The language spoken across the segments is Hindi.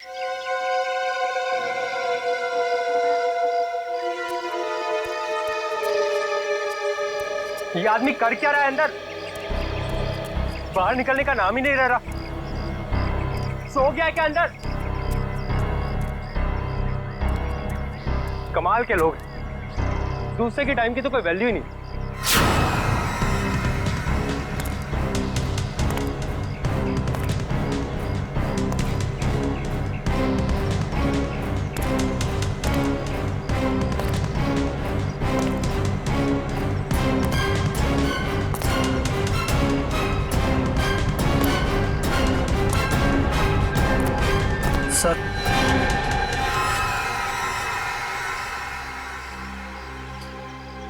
ये आदमी कर क्या रहा है अंदर? बाहर निकलने का नाम ही नहीं ले रहा। सो गया है क्या अंदर? कमाल के लोग, दूसरे के टाइम की तो कोई वैल्यू ही नहीं। सर,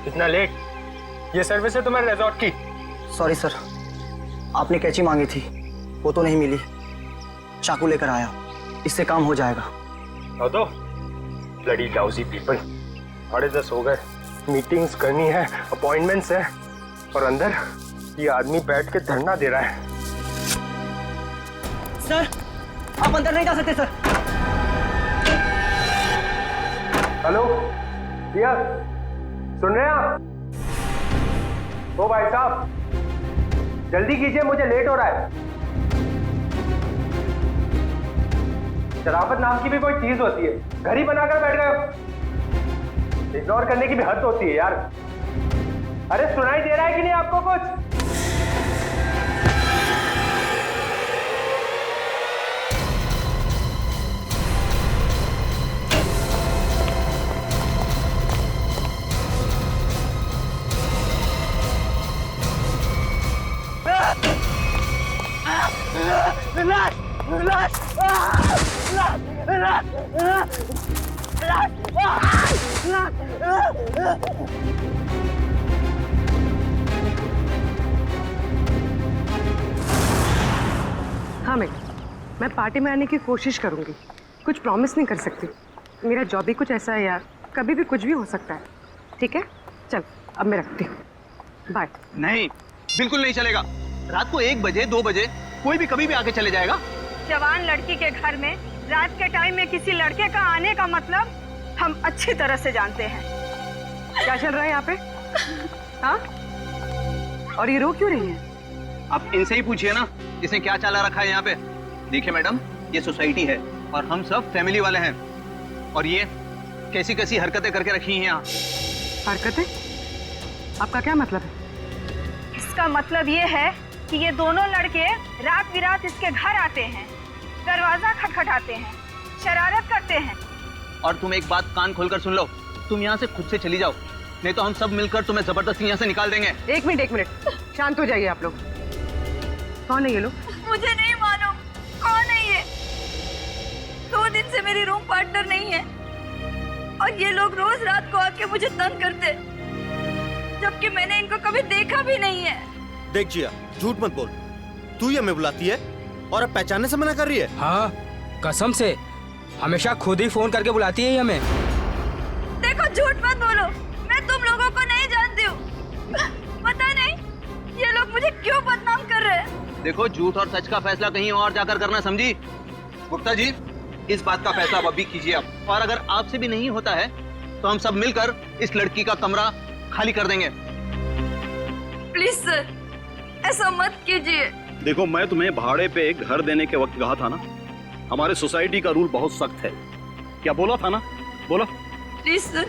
इतना लेट? ये सर्विस है तुम्हारे रिजॉर्ट की? सॉरी सर, आपने कैंची मांगी थी, वो तो नहीं मिली। चाकू लेकर आया, इससे काम हो जाएगा। तो ब्लडी लाउजी पीपल, 10:30 हो गए, मीटिंग्स करनी है, अपॉइंटमेंट्स है, और अंदर ये आदमी बैठ के धरना दे रहा है। सर, आप अंदर नहीं जा सकते सर। हेलो भैया, सुन रहे हैं आप? ओ भाई साहब, जल्दी कीजिए, मुझे लेट हो रहा है। शराफत नाम की भी कोई चीज होती है, घर ही बनाकर बैठ गए हो। इग्नोर करने की भी हद होती है यार। अरे सुनाई दे रहा है कि नहीं आपको कुछ? हाँ मैं पार्टी में आने की कोशिश करूंगी, कुछ प्रॉमिस नहीं कर सकती। मेरा जॉब ही कुछ ऐसा है यार, कभी भी कुछ भी हो सकता है। ठीक है, चल अब मैं रखती हूँ, बाय। नहीं, बिल्कुल नहीं चलेगा। रात को 1 बजे 2 बजे कोई भी कभी भी आके चले जाएगा। जवान लड़की के घर में रात के टाइम में किसी लड़के का आने का मतलब हम अच्छी तरह से जानते हैं। क्या चल रहा है यहाँ पे? हाँ, और ये रो क्यों रही है? आप इनसे ही पूछिए ना, इसने क्या चाला रखा है यहाँ पे। देखिए मैडम, ये सोसाइटी है और हम सब फैमिली वाले हैं, और ये कैसी कैसी हरकतें करके रखी हैं यहाँ। हरकतें? आपका क्या मतलब है? इसका मतलब ये है कि ये दोनों लड़के रात बिरात इसके घर आते हैं, दरवाजा खटखटाते हैं, शरारत करते हैं। और तुम एक बात कान खोलकर सुन लो, तुम यहाँ से खुद से चली जाओ, नहीं तो हम सब मिलकर तुम्हें जबरदस्ती यहाँ से निकाल देंगे। एक मिनट, शांत हो जाइए आप लोग। कौन है ये लोग? मुझे नहीं मालूम कौन है ये। 2 दिन से मेरी रूम पार्टनर नहीं है और ये लोग रोज रात को आके मुझे तंग करते, जबकि मैंने इनको कभी देखा भी नहीं है। देख जिया, झूठ मत बोल। तू ही हमें बुलाती है और अब पहचानने से मना कर रही है। हाँ, कसम से हमेशा खुद ही फोन करके बुलाती है हमें। देखो, झूठ मत बोलो, मैं तुम लोगों को नहीं जानती हूँ। पता नहीं ये लोग मुझे क्यों बदनाम कर रहे हैं। देखो, झूठ और सच का फैसला कहीं और जाकर करना, समझी? गुप्ता जी, इस बात का फैसला अब अभी कीजिए आप, और अगर आपसे भी नहीं होता है तो हम सब मिलकर इस लड़की का कमरा खाली कर देंगे। प्लीज सर, ऐसा मत कीजिए। देखो, मैं तुम्हें भाड़े पे एक घर देने के वक्त कहा था ना, हमारे सोसाइटी का रूल बहुत सख्त है। क्या बोला था ना? बोलो। प्लीज सर,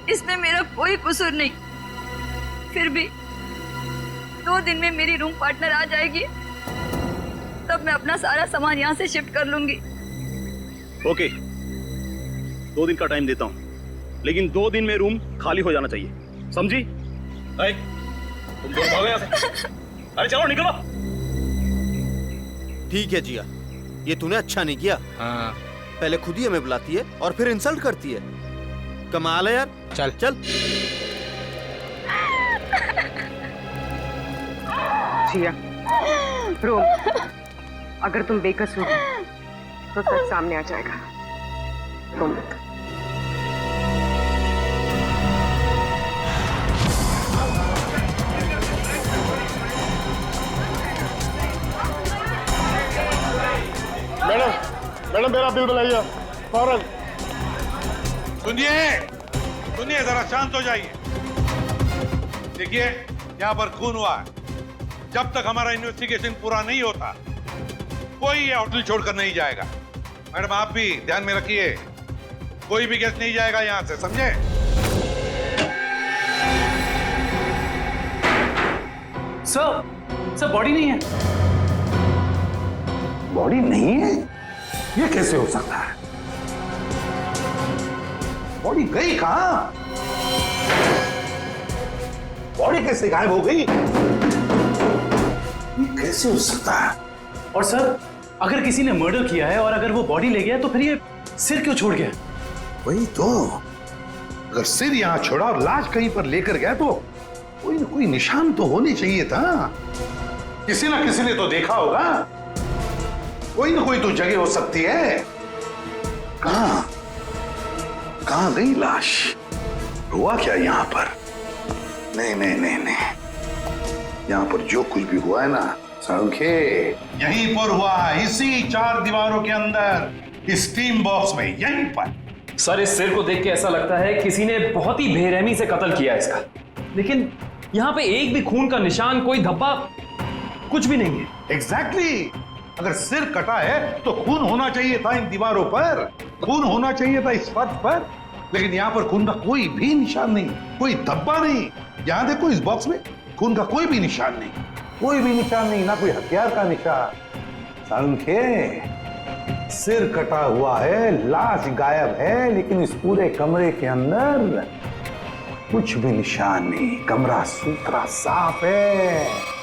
इसमें मेरा कोई कसूर नहीं। फिर भी 2 दिन में मेरी रूम पार्टनर आ जाएगी, तब मैं अपना सारा सामान यहाँ से शिफ्ट कर लूंगी। ओके, 2 दिन का टाइम देता हूँ, लेकिन 2 दिन में रूम खाली हो जाना चाहिए, समझी? तुम दोनों भागो यहाँ से। अरे चलो निकलो। ठीक है जिया, ये तूने अच्छा नहीं किया। हाँ। पहले खुद ही हमें बुलाती है और फिर इंसल्ट करती है। कमाल है यार। चल चल। जिया, रोम, अगर तुम बेकसूर हो तो सच सामने आ जाएगा। रोम, मैडम, मैडम मेरा बिल बनाइए फौरन। सुनिए सुनिए, जरा शांत हो जाइए। देखिए, यहाँ पर खून हुआ है। जब तक हमारा इन्वेस्टिगेशन पूरा नहीं होता कोई ये होटल छोड़कर नहीं जाएगा। मैडम आप भी ध्यान में रखिए, कोई भी गेस्ट नहीं जाएगा यहाँ से, समझे? सर बॉडी नहीं है। बॉडी नहीं है? ये कैसे हो सकता है? बॉडी गई कहां? बॉडी कैसे गायब हो गई? ये कैसे हो सकता है? और सर, अगर किसी ने मर्डर किया है और अगर वो बॉडी ले गया तो फिर ये सिर क्यों छोड़ गया? वही तो, अगर सिर यहां छोड़ा और लाश कहीं पर लेकर गया तो कोई ना कोई निशान तो होने चाहिए था। किसी ना किसी ने तो देखा होगा। कोई ना कोई तो जगह हो सकती है। कहां गई लाश? हुआ क्या यहां पर? नहीं नहीं नहीं नहीं, यहां पर जो कुछ भी हुआ है ना सांखे, यहीं पर हुआ है, इसी 4 दीवारों के अंदर, स्टीम बॉक्स में, यहीं पर। सर, इस सिर को देख के ऐसा लगता है किसी ने बहुत ही बेरहमी से कत्ल किया इसका। लेकिन यहाँ पे एक भी खून का निशान, कोई धब्बा, कुछ भी नहीं है। एग्जैक्टली। अगर सिर कटा है तो खून होना चाहिए था इन दीवारों पर, खून होना चाहिए था इस फर्श पर, लेकिन यहाँ पर खून का कोई भी निशान नहीं, कोई धब्बा नहीं। यहाँ देखो, इस बॉक्स में खून का कोई भी निशान नहीं, कोई भी निशान नहीं, ना कोई हथियार का निशान। सांखे, सिर कटा हुआ है, लाश गायब है, लेकिन इस पूरे कमरे के अंदर कुछ भी निशान नहीं, कमरा सुथरा साफ है।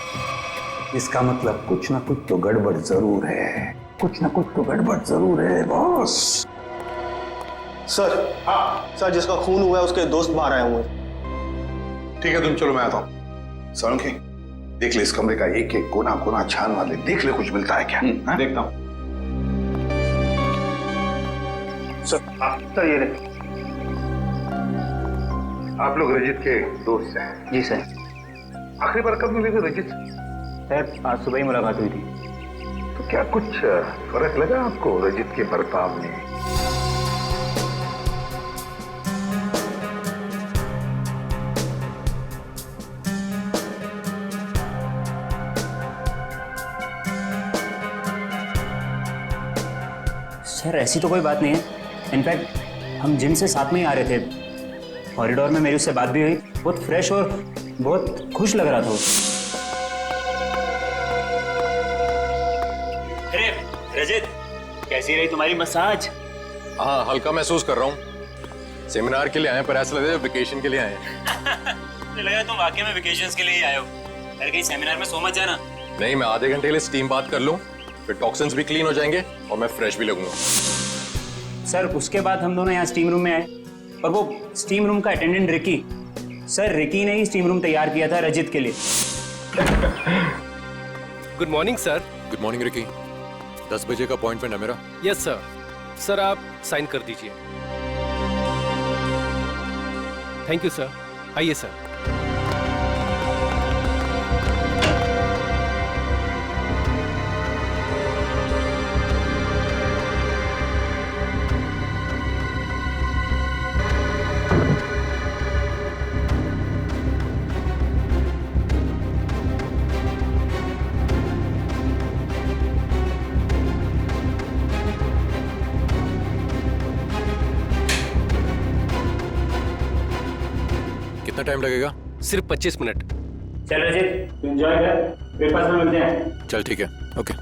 इसका मतलब कुछ ना कुछ तो गड़बड़ जरूर है, कुछ ना कुछ तो गड़बड़ जरूर है बॉस। सर, हाँ सर, जिसका खून हुआ है उसके दोस्त बाहर आए हुए। ठीक है, तुम चलो, मैं आता हूँ। सांखे, देख ले इस कमरे का एक एक कोना कोना छान वाले, देख ले कुछ मिलता है क्या। देखता हूँ। सर ये रहे। आप लोग रजित के दोस्त हैं? जी सर। आखिरी बार कब मिले थे रजित? सर, आज सुबह ही मुलाकात हुई थी। तो क्या कुछ फर्क लगा आपको रजित के बर्ताव में? सर, ऐसी तो कोई बात नहीं है। इनफैक्ट हम जिम से साथ में ही आ रहे थे, कॉरिडोर में मेरी उससे बात भी हुई। बहुत फ्रेश और बहुत खुश लग रहा था। अरे रजित, कैसी रही तुम्हारी मसाज? हाँ, हल्का महसूस कर रहा हूँ। सेमिनार के लिए आए पर ऐसा लगा वेकेशन के लिए आए हैं। मुझे लगा तुम वाकई में वेकेशंस के लिए ही आए हो। अरे कहीं सेमिनार में सो मत जाना। नहीं, मैं आधे घंटे के लिए स्टीम बात कर लूँ, फिर टॉक्सिन्स भी क्लीन हो जाएंगे और मैं फ्रेश भी लगूंगा। सर, उसके बाद हम दोनों यहाँ स्टीम रूम में आए और वो स्टीम रूम का अटेंडेंट रिकी, सर रिकी ने ही स्टीम रूम तैयार किया था रजित के लिए। Good morning sir. Good morning Ricky. 10 बजे का अपॉइंटमेंट है मेरा। Yes sir. सर आप साइन कर दीजिए। Thank you sir. आइए सर। कितना टाइम लगेगा? सिर्फ 25 मिनट। चल रजित, एंजॉय कर, ब्रेकफास्ट में मिलते हैं। चल ठीक है, ओके।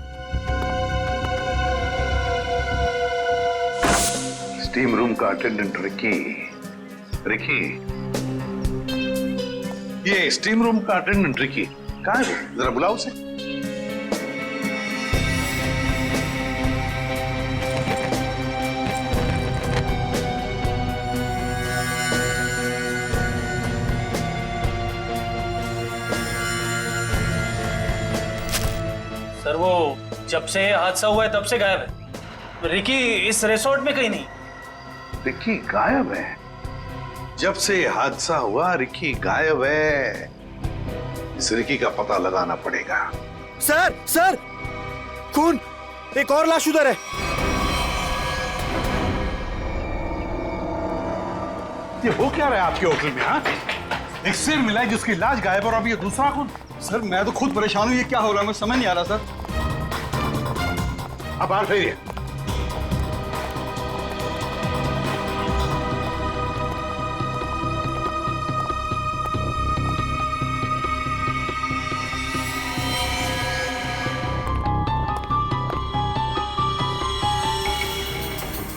स्टीम रूम का अटेंडेंट रिकी। रिकी, ये स्टीम रूम का अटेंडेंट रिकी कहाँ है? जरा बुलाओ उसे। सर, वो जब से हादसा हुआ है तब से गायब है। रिकी इस रिसोर्ट में कहीं नहीं। रिकी गायब है? जब से हादसा हुआ रिकी गायब है। इस रिकी का पता लगाना पड़ेगा। सर, खून, एक और लाश उधर है। ये हो क्या रहा है आपके होटल में? हाँ, एक सिर मिला है जिसकी लाश गायब और अब ये दूसरा खून। सर मैं तो खुद परेशान हूँ, ये क्या हो रहा है मुझे समझ नहीं आ रहा सर। अब बाहर फेरिए।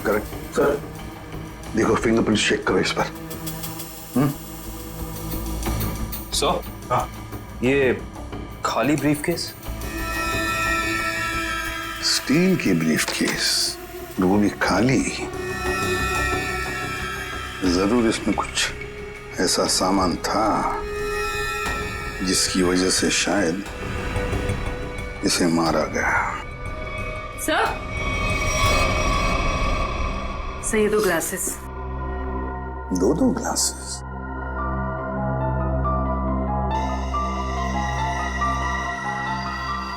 करेक्ट सर, देखो फिंगरप्रिंट चेक करो इस पर। सर हाँ, ये खाली ब्रीफकेस, स्टील की ब्रीफकेस, वो भी खाली। जरूर इसमें कुछ ऐसा सामान था जिसकी वजह से शायद इसे मारा गया। सर, ये 2 ग्लासेस। 2 ग्लासेस?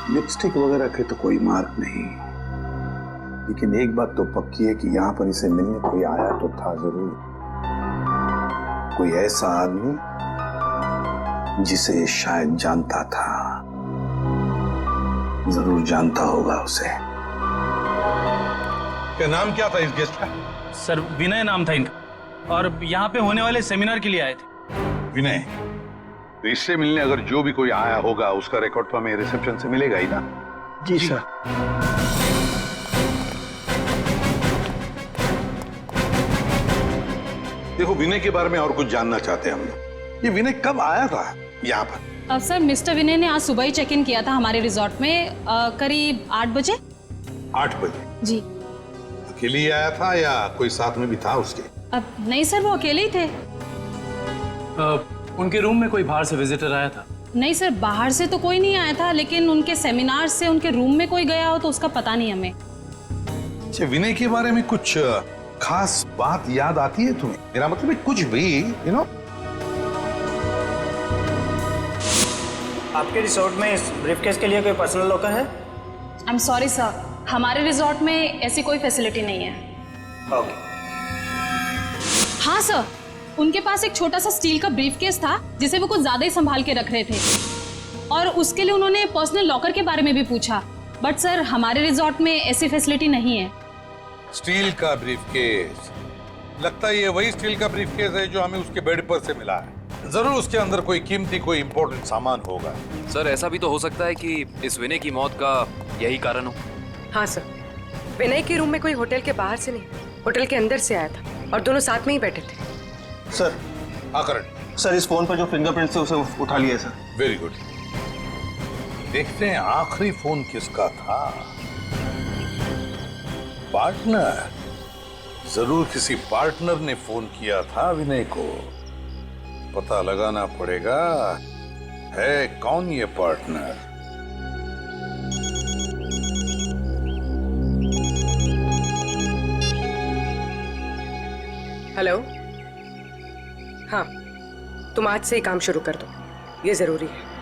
लिपस्टिक वगैरह के तो कोई मार्क नहीं, लेकिन एक बात तो पक्की है कि यहाँ पर इसे मिलने कोई आया तो था जरूर। कोई ऐसा आदमी जिसे ये शायद जानता था, जरूर जानता होगा उसे। क्या नाम क्या था इस गेस्ट का? सर विनय नाम था इनका, और यहाँ पे होने वाले सेमिनार के लिए आए थे। विनय? तो इससे मिलने अगर जो भी कोई आया होगा उसका रिकॉर्ड तो हमें रिसेप्शन से मिलेगा ही ना? जी सर। देखो, विनय के बारे में और कुछ जानना चाहते हैं हम लोग। ये विनय कब आया था यहाँ पर? सर मिस्टर विनय ने आज सुबह ही चेक इन किया था हमारे रिजॉर्ट में, करीब 8 बजे। 8 बजे? जी। अकेले ही आया था या कोई साथ में भी था उसके? अब नहीं सर, वो अकेले ही थे। उनके रूम में कोई बाहर से विजिटर आया था? नहीं सर, बाहर से तो कोई नहीं आया था, लेकिन उनके सेमिनार से उनके रूम में कोई गया हो तो उसका पता नहीं हमें। अच्छा, विनय के बारे में कुछ खास बात याद आती है तुम्हें? मेरा मतलब है कुछ भी, यू नो। आपके रिसोर्ट में इस ब्रीफकेस के लिए कोई पर्सनल लॉकर है? आई एम सॉरी सर, हमारे रिजॉर्ट में ऐसी कोई फैसिलिटी नहीं है। ओके। हाँ सर, उनके पास एक छोटा सा स्टील का ब्रीफकेस था जिसे वो कुछ ज्यादा ही संभाल के रख रहे थे, और उसके लिए उन्होंने पर्सनल लॉकर के बारे में भी पूछा, बट सर हमारे रिजॉर्ट में ऐसी फैसिलिटी नहीं है। स्टील का ब्रीफकेस? लगता है ये वही स्टील का ब्रीफकेस है जो हमें उसके बेड पर से मिला है। जरूर उसके अंदर कोई कीमती, कोई इंपॉर्टेंट सामान होगा। सर ऐसा भी तो हो सकता है कि इस विनय की मौत का यही कारण हो। हाँ सर, विनय के रूम में कोई होटल के बाहर से नहीं, होटल के अंदर से आया था और दोनों साथ में ही बैठे थे। सर। हाँ करण। सर इस फोन पर जो फिंगरप्रिंट थे उसे उठा लिया सर। Very good. देखते हैं आखिरी फोन किसका था। पार्टनर? जरूर किसी पार्टनर ने फोन किया था विनय को। पता लगाना पड़ेगा है कौन ये पार्टनर। हेलो। हाँ, तुम आज से ही काम शुरू कर दो, ये जरूरी है।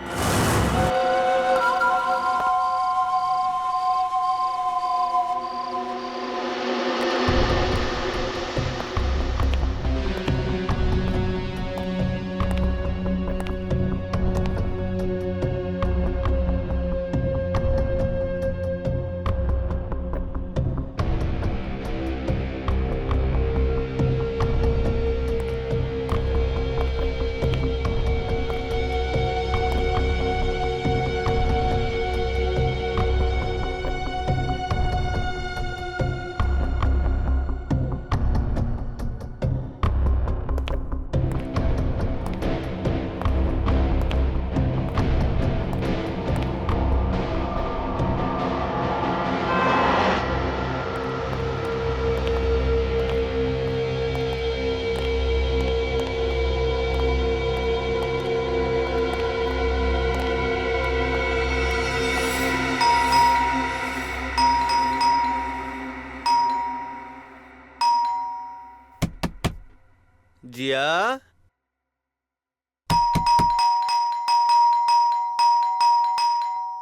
जिया,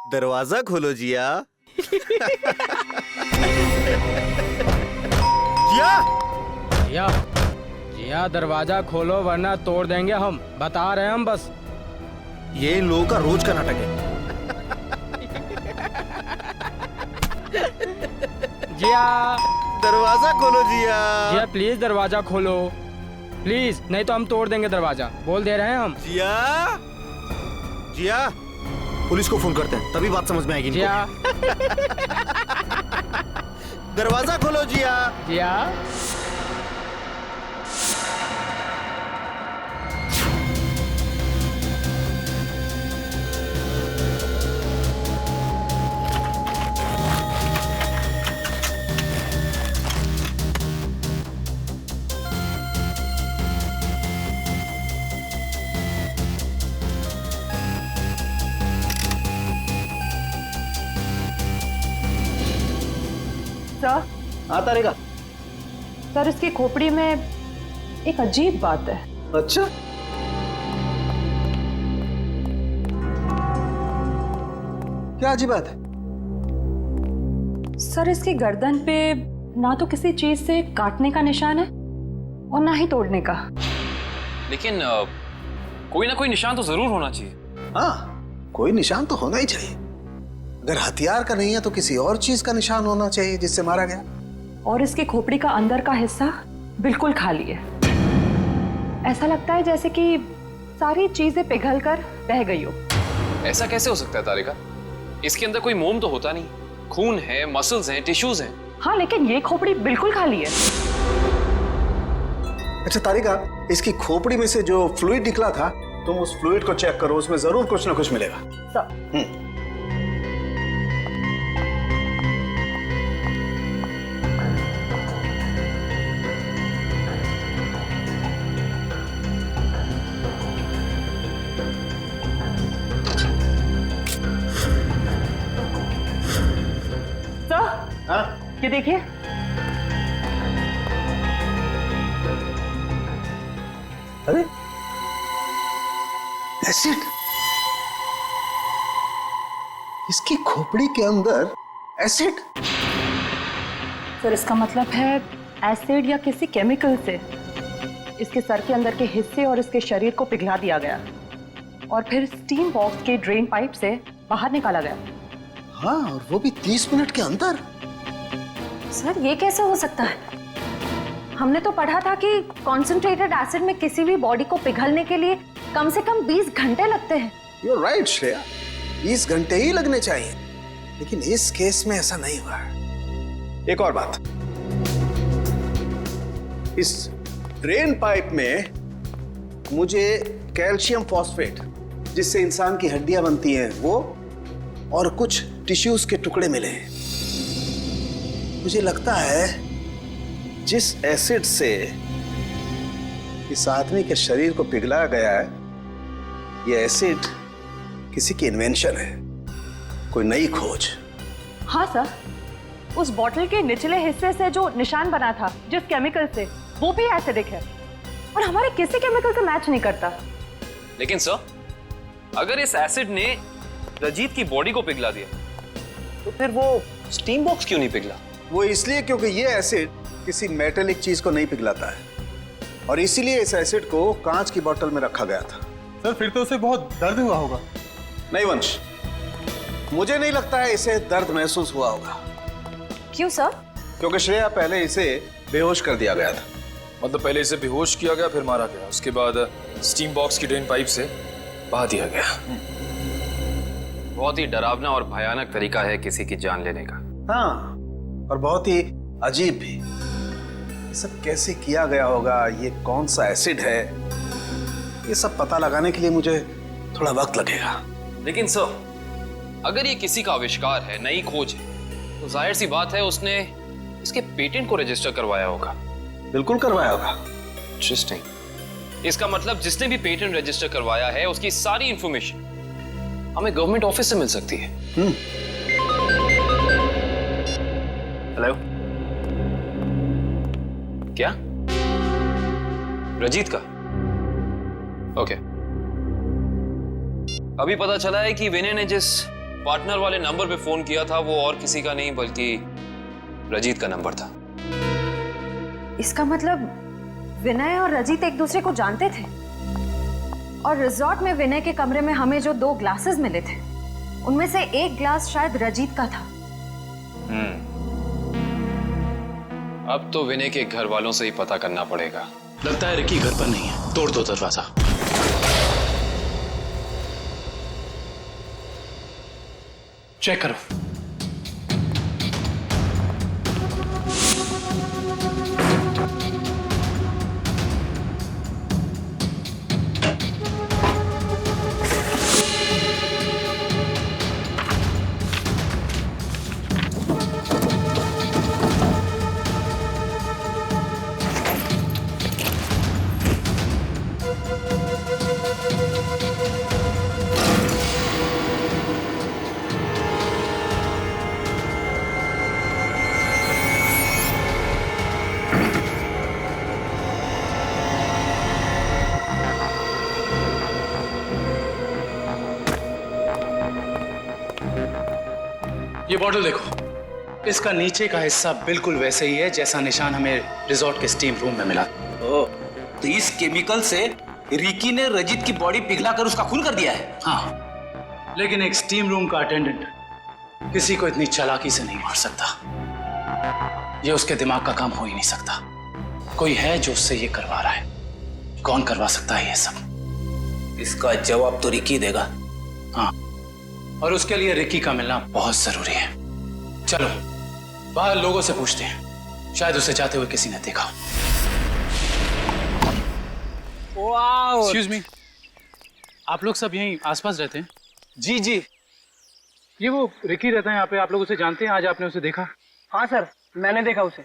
दरवाजा खोलो जिया। जिया, जिया, जिया दरवाजा खोलो वरना तोड़ देंगे हम, बता रहे हैं हम बस। ये इन लोगों का रोज का नाटक है। जिया दरवाजा खोलो जिया। जिया प्लीज दरवाजा खोलो प्लीज, नहीं तो हम तोड़ देंगे दरवाजा, बोल दे रहे हैं हम। जिया जिया पुलिस को फोन करते हैं तभी बात समझ में आएगी इनको। जिया दरवाजा खोलो जिया। जिया सर, आता रहेगा। सर इसकी खोपड़ी में एक अजीब बात है। अच्छा, क्या अजीब बात है? सर इसकी गर्दन पे ना तो किसी चीज से काटने का निशान है और ना ही तोड़ने का। लेकिन कोई ना कोई निशान तो जरूर होना चाहिए। हाँ, कोई निशान तो होना ही चाहिए। अगर हथियार का नहीं है तो किसी और चीज का निशान होना चाहिए जिससे मारा गया। और इसकी खोपड़ी का अंदर का हिस्सा बिल्कुल खाली है। ऐसा लगता है जैसे कि सारी चीजें पिघलकर बह गई हो। ऐसा कैसे हो सकता है तारिका? इसके अंदर कोई मोम तो होता नहीं, खून है, मसल्स हैं, टिश्यूज हैं। हाँ लेकिन ये खोपड़ी बिल्कुल खाली है। अच्छा तारिका, इसकी खोपड़ी में से जो फ्लूइड निकला था, तुम उस फ्लूइड को चेक करो, उसमें जरूर कुछ ना कुछ मिलेगा। सर ये देखिए, अरे एसिड, इसकी खोपड़ी के अंदर एसिड। सर इसका मतलब है एसिड या किसी केमिकल से इसके सर के अंदर के हिस्से और इसके शरीर को पिघला दिया गया और फिर स्टीम बॉक्स के ड्रेन पाइप से बाहर निकाला गया। हाँ, और वो भी 30 मिनट के अंदर। सर ये कैसे हो सकता है? हमने तो पढ़ा था कि कॉन्सेंट्रेटेड एसिड में किसी भी बॉडी को पिघलने के लिए कम से कम 20 घंटे लगते हैं। You're right, श्रेया, 20 घंटे ही लगने चाहिए, लेकिन इस केस में ऐसा नहीं हुआ। एक और बात, इस ड्रेन पाइप में मुझे कैल्शियम फॉस्फेट, जिससे इंसान की हड्डियां बनती हैं, वो और कुछ टिश्यूज के टुकड़े मिले हैं। मुझे लगता है जिस एसिड से इस आदमी के शरीर को पिघलाया गया है, यह एसिड किसी की इन्वेंशन है, कोई नई खोज। हाँ सर, उस बॉटल के निचले हिस्से से जो निशान बना था जिस केमिकल से, वो भी एसिडिक है और हमारे किसी केमिकल से मैच नहीं करता। लेकिन सर, अगर इस एसिड ने रजीत की बॉडी को पिघला दिया तो फिर वो स्टीम बॉक्स क्यों नहीं पिघला? वो इसलिए क्योंकि ये एसिड किसी मेटेलिक चीज को नहीं पिघलाता है, और इसीलिए इस एसिड को कांच की बोतल में रखा गया था। सर फिर तो उसे बहुत दर्द हुआ होगा। नहीं वंश, मुझे नहीं लगता है इसे दर्द महसूस हुआ होगा। क्यों सर? क्योंकि श्रेया पहले इसे बेहोश कर दिया गया था। मतलब पहले इसे बेहोश किया गया, फिर मारा गया, उसके बाद स्टीम बॉक्स की ड्रेन पाइप से बहा दिया गया। बहुत ही डरावना और भयानक तरीका है किसी की जान लेने का। हाँ, और बहुत ही अजीब भी। ये सब कैसे किया गया होगा, ये कौन सा एसिड है, ये सब पता लगाने के लिए मुझे थोड़ा वक्त लगेगा। लेकिन सर, अगर ये किसी का आविष्कार है, नई खोज है, तो जाहिर सी बात है उसने इसके पेटेंट को रजिस्टर करवाया होगा। बिल्कुल करवाया होगा। इंटरेस्टिंग। इसका मतलब जिसने भी पेटेंट रजिस्टर करवाया है उसकी सारी इंफॉर्मेशन हमें गवर्नमेंट ऑफिस से मिल सकती है। हेलो, क्या? रजीत का? ओके। अभी पता चला है कि विनय ने जिस पार्टनर वाले नंबर पे फोन किया था वो और किसी का नहीं बल्कि रजीत का नंबर था। इसका मतलब विनय और रजित एक दूसरे को जानते थे और रिजॉर्ट में विनय के कमरे में हमें जो 2 ग्लासेस मिले थे उनमें से एक ग्लास शायद रजित का था। अब तो विनय के घर वालों से ही पता करना पड़ेगा। लगता है रिकी घर पर नहीं है, तोड़ दो दरवाजा। चेक करो। ये बॉटल देखो, इसका नीचे का हिस्सा बिल्कुल वैसे ही है जैसा निशान हमें रिजॉर्ट के स्टीम रूम में मिला। ओह, तो इस केमिकल से रिकी ने रजित की बॉडी पिघलाकर उसका खून कर दिया है। हाँ, लेकिन एक स्टीम रूम का अटेंडेंट किसी को इतनी चालाकी से नहीं मार सकता। ये उसके दिमाग का काम हो ही नहीं सकता। कोई है जो उससे ये करवा रहा है। कौन करवा सकता है ये सब? इसका जवाब तो रिकी देगा। हाँ, और उसके लिए रिकी का मिलना बहुत जरूरी है। चलो बाहर लोगों से पूछते हैं, शायद उसे जाते हुए किसी ने देखा। एक्सक्यूज मी, आप लोग सब यहीं आसपास रहते हैं? जी जी। ये वो रिकी रहता है यहाँ पे, आप लोग उसे जानते हैं? आज आपने उसे देखा? हाँ सर, मैंने देखा उसे।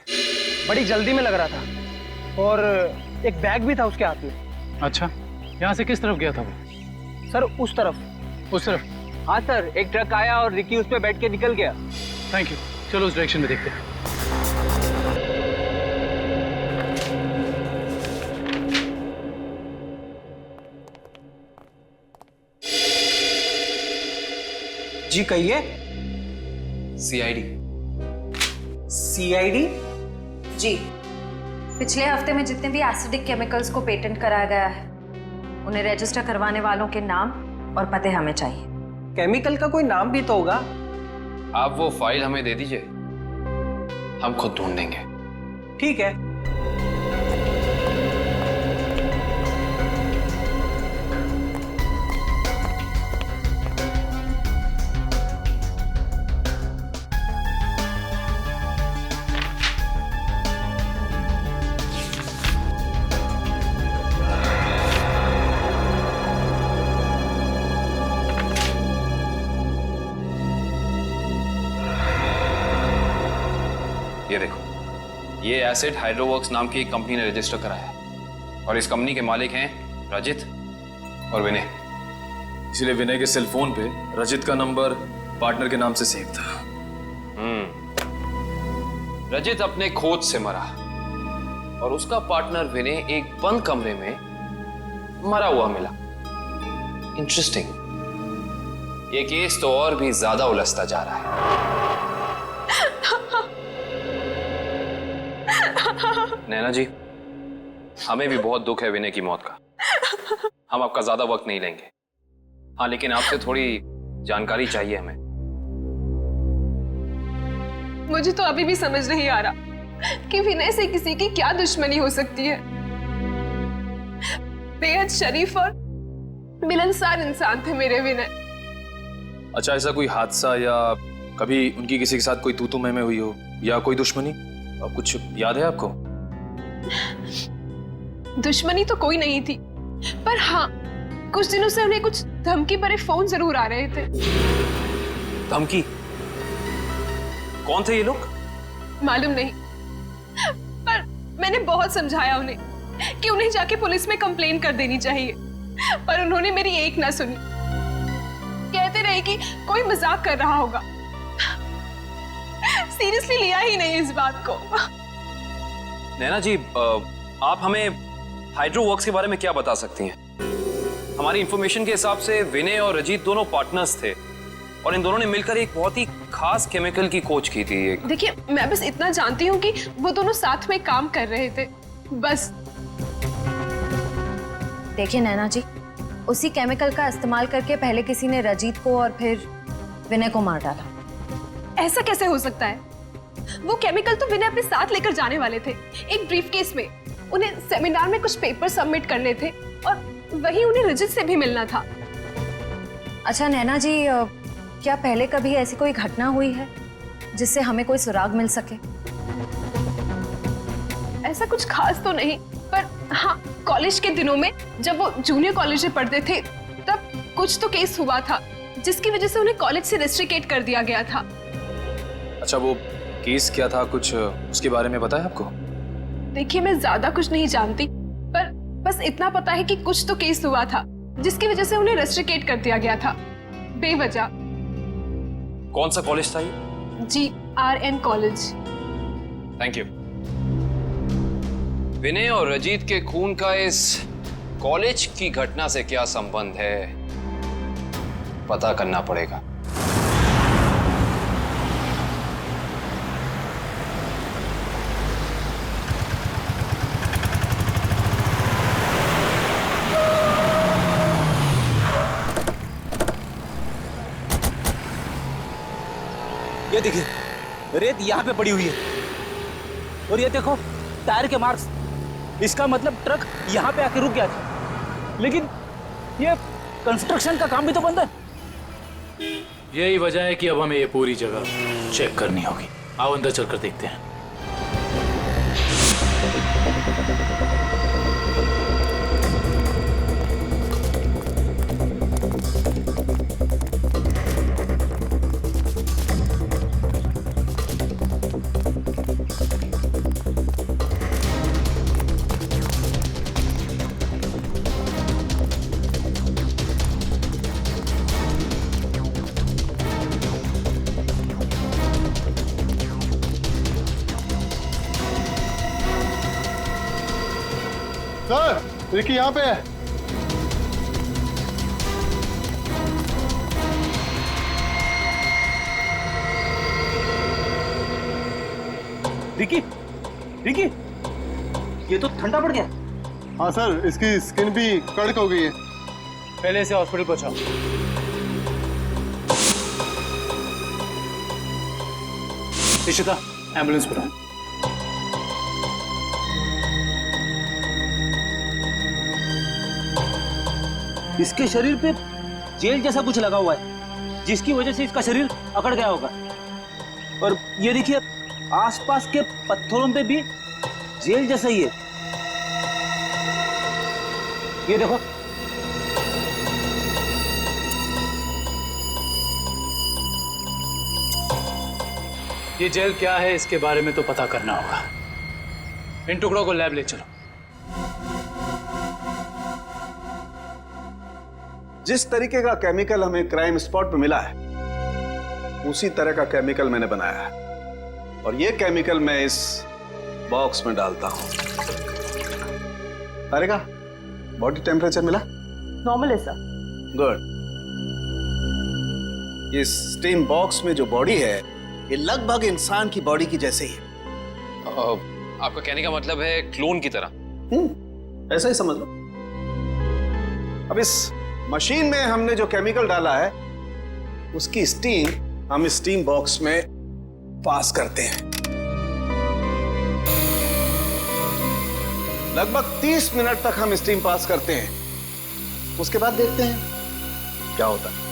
बड़ी जल्दी में लग रहा था और एक बैग भी था उसके हाथ में। अच्छा, यहाँ से किस तरफ गया था वो? सर उस तरफ। उस तरफ? हाँ सर, एक ट्रक आया और रिकी उस पे बैठ के निकल गया। थैंक यू, चलो उस डायरेक्शन में देखते हैं। जी कहिए। सीआईडी। सीआईडी? जी, पिछले हफ्ते में जितने भी एसिडिक केमिकल्स को पेटेंट कराया गया है उन्हें रजिस्टर करवाने वालों के नाम और पते हमें चाहिए। केमिकल का कोई नाम भी तो होगा। आप वो फाइल हमें दे दीजिए, हम खुद ढूंढ देंगे। ठीक है। ये देखो, ये एसिड हाइड्रोवर्क्स नाम की एक कंपनी ने रजिस्टर कराया है और इस कंपनी के मालिक हैं रजित और विनय। इसलिए विनय के सेल फोन पे रजित का नंबर पार्टनर के नाम से सेव था। रजित अपने खोज से मरा और उसका पार्टनर विनय एक बंद कमरे में मरा हुआ मिला। इंटरेस्टिंग। ये केस तो और भी ज्यादा उलझता जा रहा है। नैना जी, हमें भी बहुत दुख है विनय की मौत का। हम आपका ज्यादा वक्त नहीं लेंगे। हाँ, लेकिन आपसे थोड़ी जानकारी चाहिए हमें। मुझे तो अभी भी समझ नहीं आ रहा कि विनय से किसी की क्या दुश्मनी हो सकती है। बेहद शरीफ और मिलनसार इंसान थे मेरे विनय। अच्छा, ऐसा कोई हादसा या कभी उनकी किसी के साथ कोई तू मैं हुई हो या कोई दुश्मनी, कुछ याद है आपको? दुश्मनी तो कोई नहीं थी, पर हाँ, कुछ दिनों से उन्हें कुछ धमकी भरे फोन जरूर आ रहे थे। धमकी? कौन थे ये लोग? मालूम नहीं, पर मैंने बहुत समझाया उन्हें कि उन्हें जाके पुलिस में कंप्लेन कर देनी चाहिए, पर उन्होंने मेरी एक ना सुनी। कहते रहे कि कोई मजाक कर रहा होगा। सीरियसली लिया ही नहीं इस बात को। नैना जी, आप हमें हाइड्रोवर्क्स के बारे में क्या बता सकती हैं? हमारी इंफॉर्मेशन के हिसाब से विनय और रजीत दोनों पार्टनर्स थे और इन दोनों ने मिलकर एक बहुत ही खास केमिकल की खोज की थी। देखिए, मैं बस इतना जानती हूँ कि वो दोनों साथ में काम कर रहे थे, बस। देखिए नैना जी, उसी केमिकल का इस्तेमाल करके पहले किसी ने रजीत को और फिर विनय को मार डाला। ऐसा कैसे हो सकता है? वो केमिकल तो विनय अपने साथ लेकर जाने वाले थे, एक ब्रीफकेस में। उन्हें सेमिनार में कुछ पेपर सबमिट करने थे और वहीं उन्हें रजत से भी मिलना था। अच्छा नैना जी, क्या पहले कभी ऐसी कोई घटना हुई है जिससे हमें कोई सुराग मिल सके? ऐसा कुछ खास तो नहीं, पर हाँ, कॉलेज के दिनों में जब वो जूनियर कॉलेज में पढ़ते थे तब कुछ तो केस हुआ था जिसकी वजह से उन्हें कॉलेज से रेस्ट्रिकेट कर दिया गया था। अच्छा, वो केस क्या था, कुछ उसके बारे में पता है आपको? देखिए, मैं ज्यादा कुछ नहीं जानती, पर बस इतना पता है कि कुछ तो केस हुआ था जिसकी वजह से उन्हें रेस्ट्रिकेट कर दिया गया था बेवजह। कौन सा कॉलेज था ये? GRN college. Thank you. Vinay और रजीत के खून का इस कॉलेज की घटना से क्या संबंध है, पता करना पड़ेगा। ये देखिए, रेत यहाँ पे पड़ी हुई है और ये देखो टायर के मार्क्स। इसका मतलब ट्रक यहाँ पे आके रुक गया था, लेकिन ये कंस्ट्रक्शन का काम भी तो बंद है। यही वजह है कि अब हमें ये पूरी जगह चेक करनी होगी। आओ अंदर चलकर देखते हैं। सर, रिकी यहाँ पे है। रिकी, रिकी, ये तो ठंडा पड़ गया। हाँ सर, इसकी स्किन भी कड़क हो गई है। पहले से हॉस्पिटल पहुंचाओ। इशिता, एम्बुलेंस बुलाओ। इसके शरीर पे जेल जैसा कुछ लगा हुआ है, जिसकी वजह से इसका शरीर अकड़ गया होगा। और ये देखिए, आसपास के पत्थरों पे भी जेल जैसा ही है। ये देखो, ये जेल क्या है इसके बारे में तो पता करना होगा। इन टुकड़ों को लैब ले चलो। जिस तरीके का केमिकल हमें क्राइम स्पॉट पे मिला है, उसी तरह का केमिकल मैंने बनाया है और ये केमिकल मैं इस बॉक्स में डालता हूं। तारिका, बॉडी टेम्परेचर मिला? नॉर्मल है सर। गुड। इस स्टीम बॉक्स में जो बॉडी है, ये लगभग इंसान की बॉडी की जैसे ही है। आपका कहने का मतलब है क्लोन की तरह? ऐसा ही समझ लो। अब इस मशीन में हमने जो केमिकल डाला है, उसकी स्टीम हम इस स्टीम बॉक्स में पास करते हैं। लगभग 30 मिनट तक हम स्टीम पास करते हैं। उसके बाद देखते हैं क्या होता है।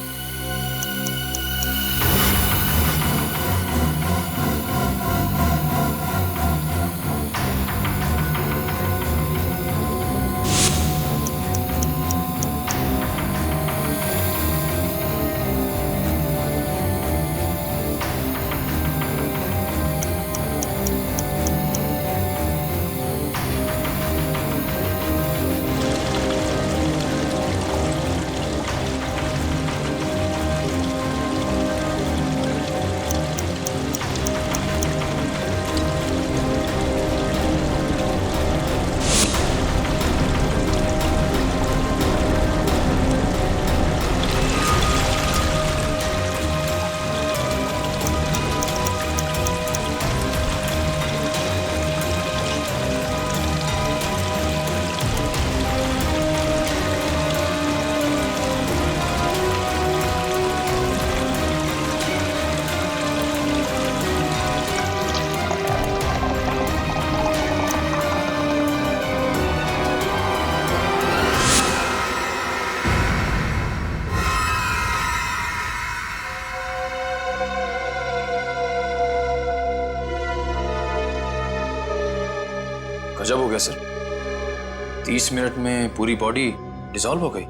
गजब हो गया सर, 30 मिनट में पूरी बॉडी डिसॉल्व हो गई।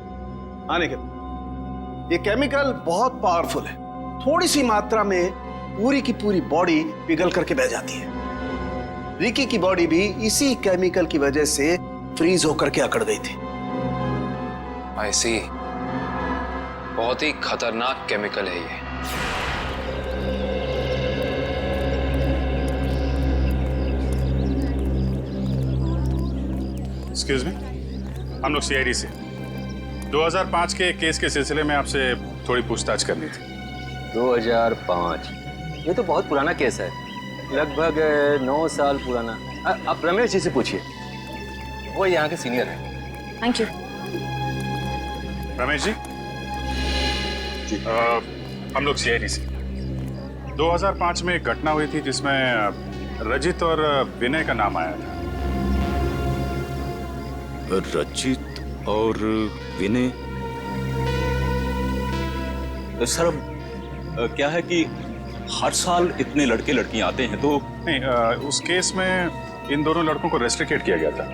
हाँ निखिल, ये केमिकल बहुत पावरफुल है। थोड़ी सी मात्रा में पूरी की पूरी बॉडी पिघल करके बह जाती है। रिकी की बॉडी भी इसी केमिकल की वजह से फ्रीज होकर के अकड़ गई थी। आई सी, बहुत ही खतरनाक केमिकल है ये। एक्सक्यूज मी, हम लोग सीआईडी से 2005 के केस के सिलसिले में आपसे थोड़ी पूछताछ करनी थी। 2005? ये तो बहुत पुराना केस है, लगभग 9 साल पुराना। आप रमेश जी से पूछिए, वो यहाँ के सीनियर हैं। Thank you. रमेश जी, हम लोग सीआईडी से 2005 में एक घटना हुई थी जिसमें रजित और विनय का नाम आया था। रजित और विनय? सर क्या है कि हर साल इतने लड़के लड़कियां आते हैं तो नहीं, उस केस में इन दोनों लड़कों को रेस्ट्रिकेट किया गया था।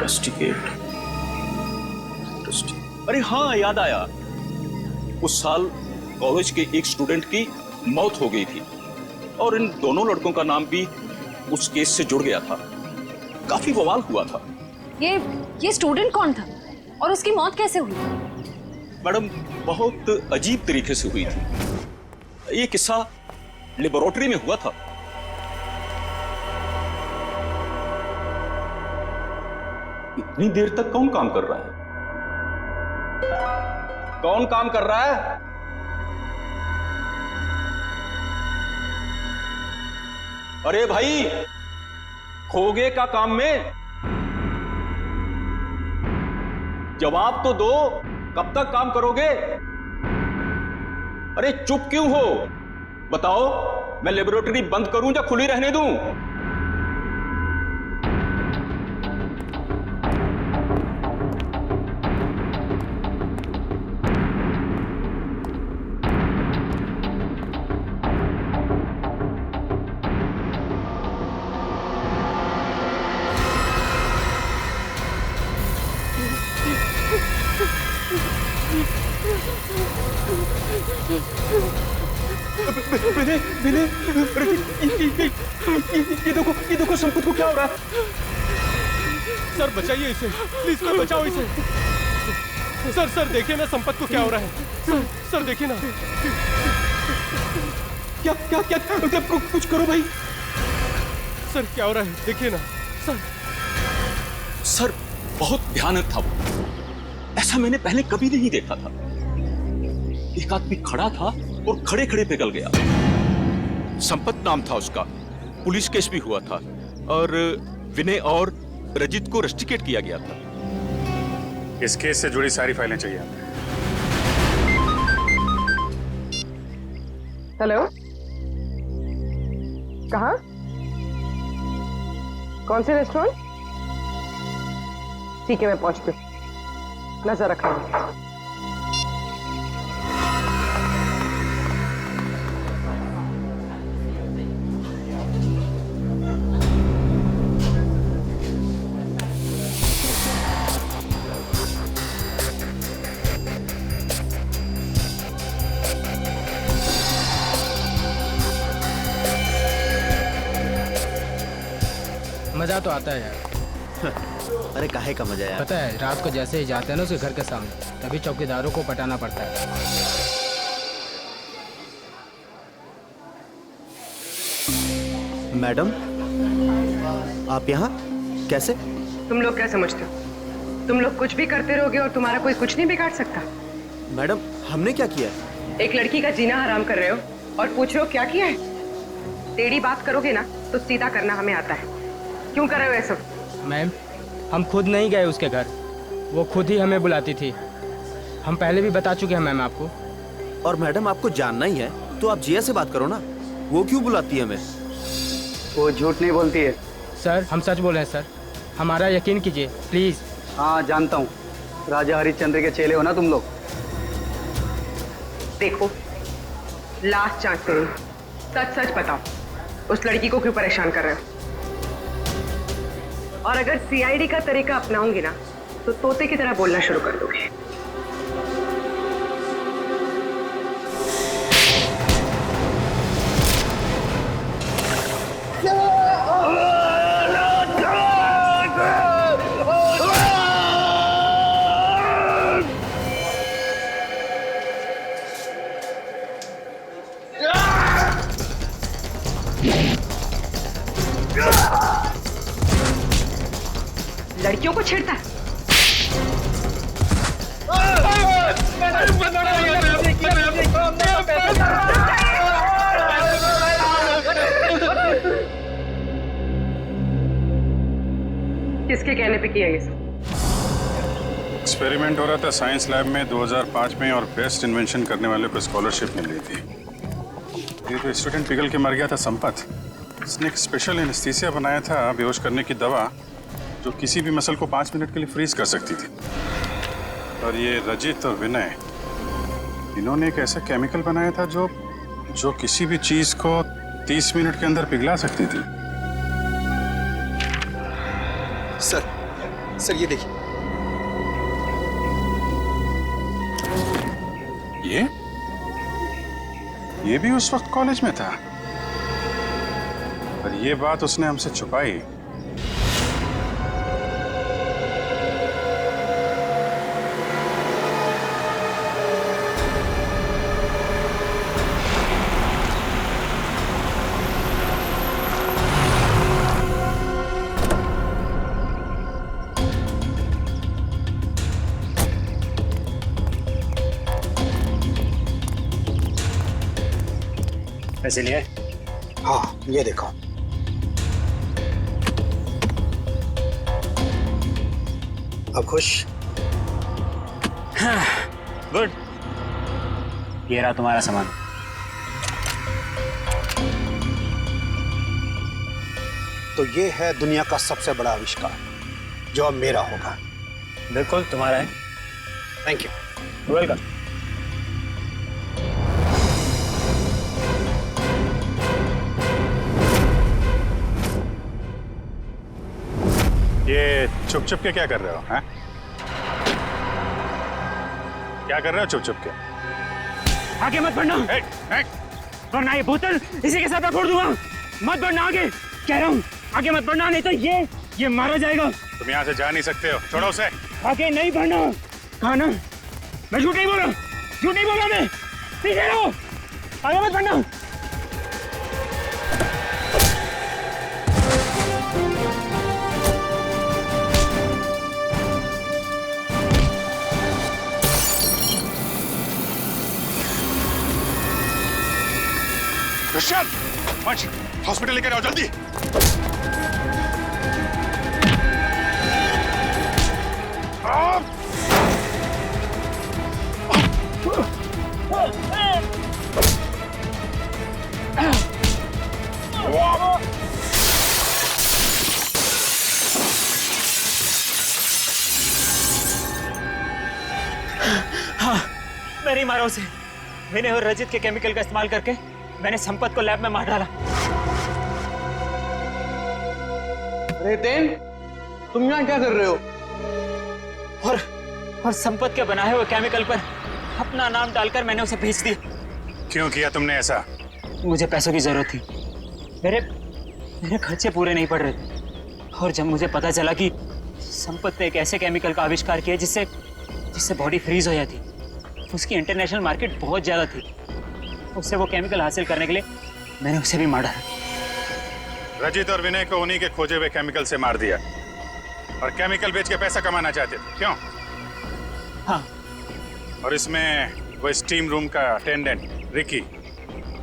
रेस्ट्रिकेट? अरे हाँ, याद आया, उस साल कॉलेज के एक स्टूडेंट की मौत हो गई थी और इन दोनों लड़कों का नाम भी उस केस से जुड़ गया था। काफी बवाल हुआ था। ये स्टूडेंट कौन था और उसकी मौत कैसे हुई? मैडम, बहुत अजीब तरीके से हुई थी। ये किस्सा लेबोरेटरी में हुआ था। इतनी देर तक कौन काम कर रहा है? कौन काम कर रहा है? अरे भाई, खोगे का काम में जवाब तो दो, कब तक काम करोगे? अरे चुप क्यों हो? बताओ, मैं लेबोरेटरी बंद करूं या खुली रहने दूं? ये देखो संपत को क्या हो रहा है? सर बचाइए इसे, प्लीज सर बचाओ इसे। सर देखिए ना संपत को क्या हो रहा है। सर देखिए ना। क्या कुछ करो भाई। सर क्या हो रहा है, देखिए ना सर बहुत भयानक था वो। ऐसा मैंने पहले कभी नहीं देखा था। एक आदमी खड़ा था और खड़े खड़े पिघल गया। संपत नाम था उसका, पुलिस केस भी हुआ था और विनय और रजित को रेस्ट्रिकेट किया गया था। इस केस से जुड़ी सारी फाइलें चाहिए। हेलो, कहाँ? कौन से रेस्टोरेंट? ठीक है, मैं पहुंचती हूँ, नजर रखना। मजा तो आता है यार। अरे काहे का मजा यार? पता है, रात को जैसे ही जाते हैं ना उसके घर के सामने, तभी चौकीदारों को पटाना पड़ता है। मैडम, आप यहाँ कैसे? तुम लोग क्या समझते हो? तुम लोग कुछ भी करते रहोगे और तुम्हारा कोई कुछ नहीं बिगाड़ सकता। मैडम, हमने क्या किया? एक लड़की का जीना हराम कर रहे हो और पूछ रहे हो क्या किया है? टेढ़ी बात करोगे ना तो सीधा करना हमें आता है। क्यों कर रहे हो ये सब? मैम, हम खुद नहीं गए उसके घर, वो खुद ही हमें बुलाती थी। हम पहले भी बता चुके हैं मैम आपको। और मैडम, आपको जानना ही है तो आप जिया से बात करो ना, वो क्यों बुलाती है हमें? वो झूठ नहीं बोलती है सर, हम सच बोल रहे हैं सर, हमारा यकीन कीजिए प्लीज। हाँ जानता हूँ, राजा हरिश्चंद्र के चेले हो ना तुम लोग। देखो, लास्ट चांस करो, सच सच बताओ, उस लड़की को क्यों परेशान कर रहे हो? और अगर सीआईडी का तरीका अपनाऊंगी ना तो तोते की तरह बोलना शुरू कर दोगे। लड़कियों को छेड़ता है। किसके कहने पे किया ये सब? एक्सपेरिमेंट हो रहा था साइंस लैब में 2005 में और बेस्ट इन्वेंशन करने वाले को स्कॉलरशिप मिल रही थी। ये तो स्टूडेंट पिघल के मर गया था संपत। इसने एक स्पेशल एनेस्थीसिया बनाया था बेहोश करने की दवा जो किसी भी मसल को 5 मिनट के लिए फ्रीज कर सकती थी। और ये रजित और विनय, इन्होंने एक ऐसा केमिकल बनाया था जो किसी भी चीज को 30 मिनट के अंदर पिघला सकती थी। सर ये देखिए। ये भी उस वक्त कॉलेज में था, पर ये बात उसने हमसे छुपाई। पैसे लिए? हाँ, ये देखो। अब खुश? गुड। ये रहा तुम्हारा सामान। तो ये है दुनिया का सबसे बड़ा आविष्कार जो अब मेरा होगा। बिल्कुल तुम्हारा है। Thank you. वेलकम। ये चुप चुप के क्या कर रहे हो? हैं? क्या कर रहे हो चुप चुप के? आगे मत बढ़ना, वरना ये बोतल इसी के साथ मैं फोड़ दूंगा। मत बढ़ना आगे, कह रहा हूँ आगे मत बढ़ना, नहीं तो ये मारा जाएगा। तुम यहाँ से जा नहीं सकते हो, छोड़ो उसे। आगे नहीं बढ़ना। कहा ना, मैं झूठ नहीं बोला, झूठ नहीं बोला मैं। पीछे रहो, आगे मत बढ़ना। क्रिश्चियन, पंच, हॉस्पिटल लेकर आओ जल्दी। हाँ, मैं नहीं मारा उसे। विनय और रजित के केमिकल का इस्तेमाल करके मैंने संपत को लैब में मार डाला। रेतेन, तुम यहाँ क्या कर रहे हो? और संपत के बनाए हुए केमिकल पर अपना नाम डालकर मैंने उसे भेज दिया। क्यों किया तुमने ऐसा? मुझे पैसों की जरूरत थी। मेरे खर्चे पूरे नहीं पड़ रहे थे। और जब मुझे पता चला कि संपत ने एक ऐसे केमिकल का आविष्कार किया जिससे बॉडी फ्रीज हो जाती, उसकी इंटरनेशनल मार्केट बहुत ज्यादा थी। उससे वो केमिकल हासिल करने के लिए मैंने उसे भी मारा। रजित और विनय को उन्हीं के खोजे हुए केमिकल से मार दिया और केमिकल बेच के पैसा कमाना चाहते थे, क्यों? हाँ। और इसमें वो स्टीम रूम का अटेंडेंट रिकी,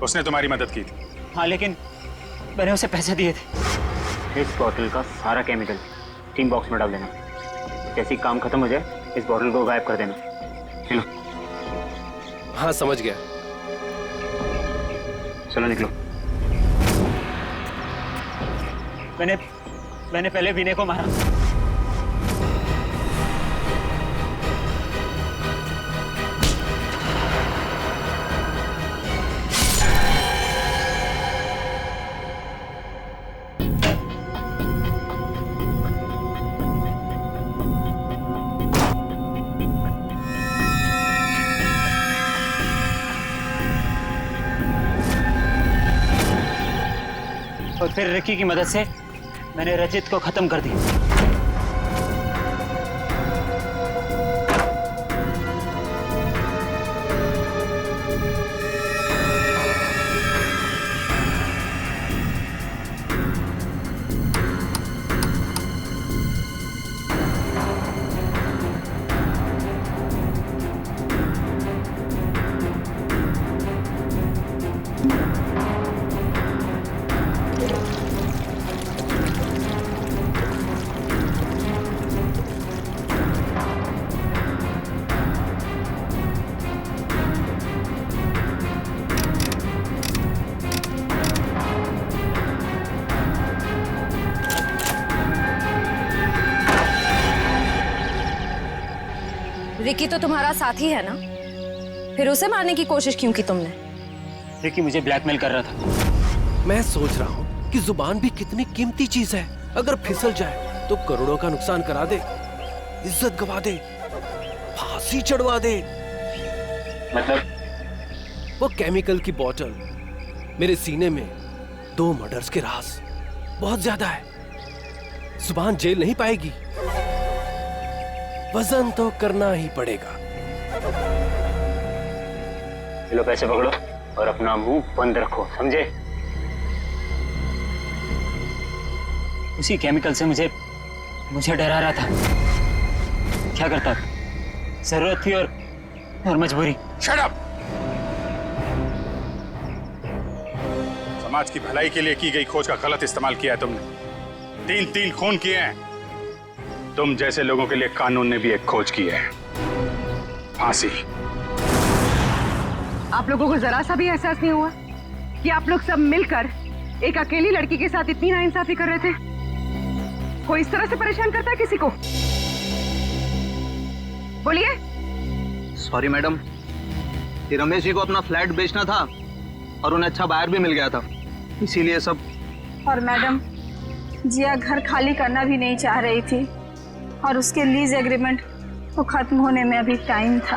उसने तुम्हारी मदद की थी। हाँ, लेकिन मैंने उसे पैसे दिए थे। इस बॉटल का सारा केमिकल टीम बॉक्स में डाल देना। जैसे ही काम खत्म हो जाए इस बॉटल को गायब कर देना। चलो। हाँ, समझ गया। चलो निकलो। मैंने पहले विनय को मारा। फिर रिकी की मदद से मैंने रजित को खत्म कर दिया। रिकी तो तुम्हारा साथी है ना, फिर उसे मारने की कोशिश क्यों की तुमने? रिकी मुझे ब्लैकमेल कर रहा था। मैं सोच रहा हूँ कि जुबान भी कितनी कीमती चीज है, अगर फिसल जाए तो करोड़ों का नुकसान करा दे, इज्जत गवा दे, फांसी चढ़वा दे। मतलब वो केमिकल की बोतल मेरे सीने में 2 मर्डर्स के राज बहुत ज्यादा है। जुबान जेल नहीं पाएगी, वजन तो करना ही पड़ेगा। लो पैसे पकड़ो और अपना मुंह बंद रखो, समझे? उसी केमिकल से मुझे डरा रहा था। क्या करता? जरूरत थी और मजबूरी। Shut up! समाज की भलाई के लिए की गई खोज का गलत इस्तेमाल किया है तुमने। 3 खून किए हैं। तुम जैसे लोगों के लिए कानून ने भी एक खोज की है, फांसी। आप लोगों को जरा सा भी एहसास नहीं हुआ कि आप लोग सब मिलकर एक अकेली लड़की के साथ इतनी नाइंसाफी कर रहे थे? कोई इस तरह से परेशान करता है किसी को? बोलिए। सॉरी मैडम, ये रमेश जी को अपना फ्लैट बेचना था और उन्हें अच्छा बायर भी मिल गया था, इसीलिए सब। और मैडम, जिया घर खाली करना भी नहीं चाह रही थी और उसके लीज एग्रीमेंट को खत्म होने में अभी टाइम था।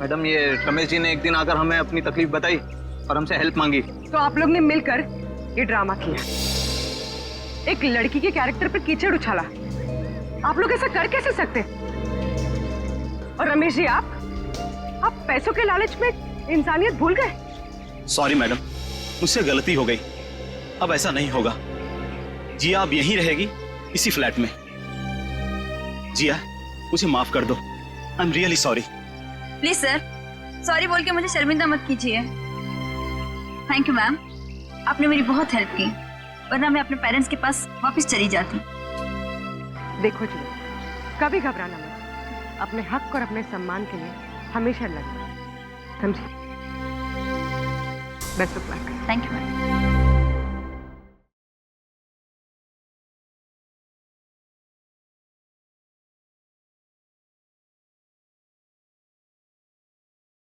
मैडम, ये रमेश जी ने एक दिन आकर हमें अपनी तकलीफ बताई और हमसे हेल्प मांगी। तो आप लोग ने मिलकर ये ड्रामा किया, एक लड़की के कैरेक्टर पर कीचड़ उछाला। आप लोग ऐसा कर कैसे सकते? और रमेश जी, आप पैसों के लालच में इंसानियत भूल गए। सॉरी मैडम, मुझसे गलती हो गई, अब ऐसा नहीं होगा। जिया अब यहीं रहेगी, इसी फ्लैट में। जिया, मुझे माफ कर दो। I am really sorry. Please sir, sorry बोल के मुझे शर्मिंदा मत कीजिए। थैंक यू मैम, आपने मेरी बहुत हेल्प की, वरना मैं अपने पेरेंट्स के पास वापस चली जाती। देखो जी, कभी घबराना मत, अपने हक और अपने सम्मान के लिए हमेशा लड़ना, समझे? Best of luck. Thank you ma'am.